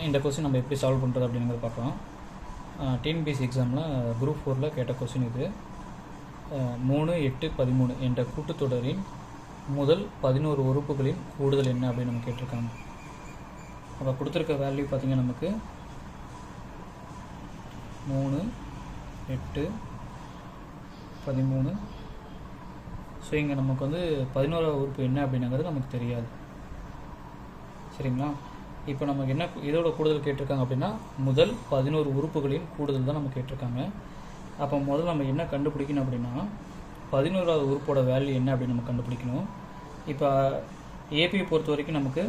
இந்த கொஸ்டின் நம்ம எப்படி சால்வ் பண்ணுறது அப்படிங்கிறத பார்க்கலாம். டிஎன்பிஎஸ்சி எக்ஸாமில் குரூப் 4 கேட்ட கொஸ்டின் இது. 3, 8, 13 என்ற கூட்டுத்தொடரின் முதல் 11 உறுப்புகளின் கூடுதல் என்ன அப்படின்னு நம்ம கேட்டிருக்காங்க. அப்போ கொடுத்துருக்க வேல்யூ பார்த்திங்கன்னா நமக்கு 3, 8, 13. ஸோ இங்கே நமக்கு வந்து 11வது உறுப்பு என்ன அப்படிங்கிறது நமக்கு தெரியாது. சரிங்களா? இப்போ நமக்கு என்ன இதோட கூடுதல் கேட்டிருக்காங்க அப்படின்னா முதல் 11 உறுப்புகளின் கூடுதல் தான் நம்ம கேட்டிருக்காங்க. அப்போ முதல்ல நம்ம என்ன கண்டுபிடிக்கணும் அப்படின்னா 11வது உறுப்போட வேல்யூ என்ன அப்படின்னு நம்ம கண்டுபிடிக்கணும். இப்போ ஏபியை பொறுத்த வரைக்கும் நமக்கு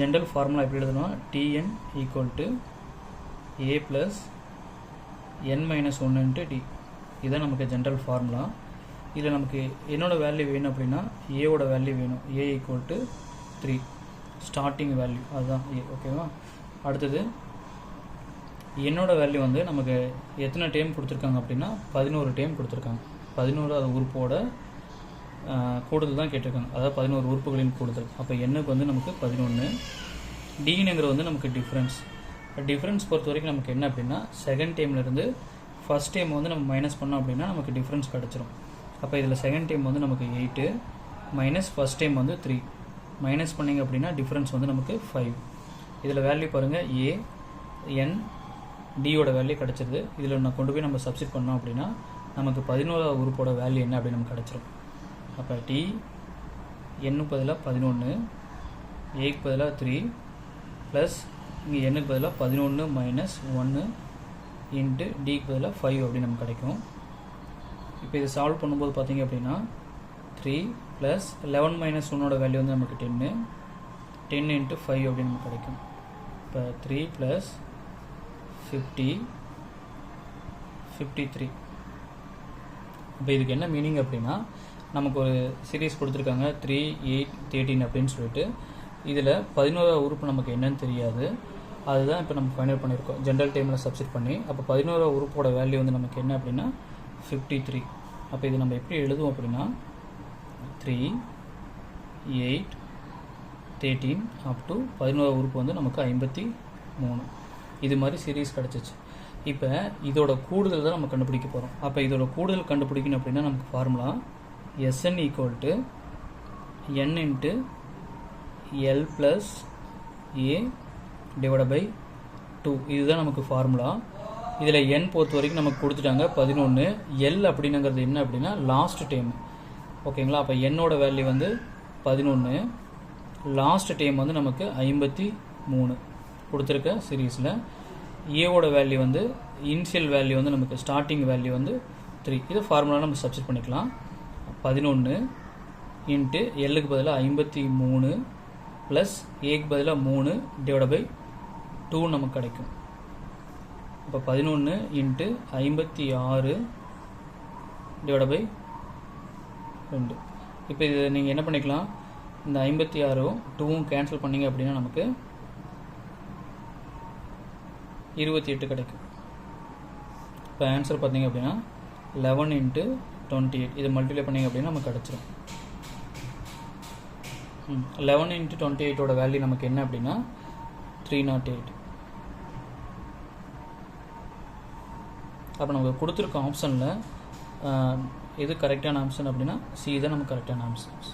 ஜென்ரல் ஃபார்முலா எப்படி எழுதணும்? Tn = A + n - 1 × d. இதுதான் நமக்கு ஜென்ரல் ஃபார்முலா. இதில் நமக்கு என்னோட வேல்யூ வேணும் அப்படின்னா ஏவோட வேல்யூ வேணும். A = 3 ஸ்டார்டிங் வேல்யூ, அதுதான் ஏ. ஓகேவா? அடுத்தது என்னோட வேல்யூ வந்து நமக்கு எத்தனை டைம் கொடுத்துருக்காங்க அப்படின்னா 11 டைம் கொடுத்துருக்காங்க. 11வது உறுப்போட கூடுதல் தான் கேட்டிருக்காங்க, அதாவது 11 உறுப்புகளின் கூடுதல். அப்போ எண்ணுக்கு வந்து நமக்கு 11. டிங்கிறது வந்து நமக்கு டிஃப்ரென்ஸ். டிஃப்ரென்ஸ் பொறுத்த வரைக்கும் நமக்கு என்ன அப்படின்னா செகண்ட் டைம்லேருந்து ஃபஸ்ட் டைம் வந்து நம்ம மைனஸ் பண்ணோம் அப்படின்னா நமக்கு டிஃப்ரென்ஸ் கிடச்சிரும். அப்போ இதில் செகண்ட் டைம் வந்து நமக்கு 8 மைனஸ் ஃபஸ்ட் டைம் வந்து 3 மைனஸ் பண்ணிங்க அப்படின்னா டிஃப்ரென்ஸ் வந்து நமக்கு 5. இதில் வேல்யூ பாருங்கள், ஏ என் டியோட வேல்யூ கிடச்சிருது. இதில் நான் கொண்டு போய் நம்ம சப்ஸ்டிட் பண்ணோம் அப்படின்னா நமக்கு 11வது உறுப்போட வேல்யூ என்ன அப்படின்னு நமக்கு கிடச்சிரும். அப்போ டி எண்ணுக்கு பதிலாக 11, ஏக்கு பதிலாக 3 ப்ளஸ் இங்கே எண்ணுக்கு பதிலாக 11 - 1 இன்ட்டு டிக்கு பதிலாக 5 அப்படின்னு நமக்கு கிடைக்கும். இப்போ இதை சால்வ் பண்ணும்போது பார்த்தீங்க அப்படின்னா 3 ப்ளஸ் 11 - 1ஓட வேல்யூ வந்து நமக்கு 10 × 5 அப்படின்னு நமக்கு கிடைக்கும். இப்போ 3 + 50 53. இப்போ இதுக்கு என்ன மீனிங் அப்படின்னா நமக்கு ஒரு சீரீஸ் கொடுத்துருக்காங்க 3, 8, 13 அப்படின்னு சொல்லிட்டு. இதில் 11வது உறுப்பு நமக்கு என்னன்னு தெரியாது, அதுதான் இப்போ நம்ம ஃபைனல் பண்ணியிருக்கோம் ஜென்ரல் டைமில் சப்ஸ்டிட் பண்ணி. அப்போ 11வது உறுப்போட வேல்யூ வந்து நமக்கு என்ன அப்படின்னா 53. அப்போ இது நம்ம எப்படி எழுதுவோம் அப்படின்னா 3, 8, 13 அப் டு 11வது உறுப்பு வந்து நமக்கு 53. இது மாதிரி சீரீஸ் கிடச்சிச்சு. இப்போ இதோட கூடுதல் தான் நம்ம கண்டுபிடிக்க போகிறோம். அப்போ இதோட கூடுதல் கண்டுபிடிக்கணும் அப்படின்னா நமக்கு formula Sn = n × L + A / 2. இதுதான் நமக்கு ஃபார்முலா. இதில் n பொறுத்த வரைக்கும் நமக்கு கொடுத்துட்டாங்க 11. L அப்படிங்கிறது என்ன அப்படின்னா லாஸ்ட் டைம். ஓகேங்களா? அப்போ என்னோட வேல்யூ வந்து 11, லாஸ்ட் டைம் வந்து நமக்கு 53 கொடுத்துருக்க சீரீஸில். ஏவோட வேல்யூ வந்து இனிஷியல் வேல்யூ வந்து நமக்கு ஸ்டார்டிங் வேல்யூ வந்து 3. இது ஃபார்முலா நம்ம சப்ஸ்டிட் பண்ணிக்கலாம். 11 இன்ட்டு எல்லுக்கு பதிலாக 53 ப்ளஸ் ஏக்கு பதிலாக 3 / 2 நமக்கு கிடைக்கும். இப்போ 11 இன்ட்டு 56 / 2. இப்போ இது நீங்கள் என்ன பண்ணிக்கலாம், இந்த 56ம் 2ம் கேன்சல் பண்ணிங்க அப்படின்னா நமக்கு 28 கிடைக்கும். இப்போ ஆன்சர் பார்த்தீங்க அப்படின்னா 11 × 28. இது மல்டிப்ளை பண்ணிங்க அப்படின்னா நமக்கு கிடச்சிரும். 11 × 28ஓட வேல்யூ நமக்கு என்ன அப்படின்னா 308. அப்போ நமக்கு கொடுத்துருக்க ஆப்ஷனில் எது கரெக்டான ஆப்ஷன் அப்படின்னா சி தான் நமக்கு கரெக்டான ஆப்ஷன்ஸ்.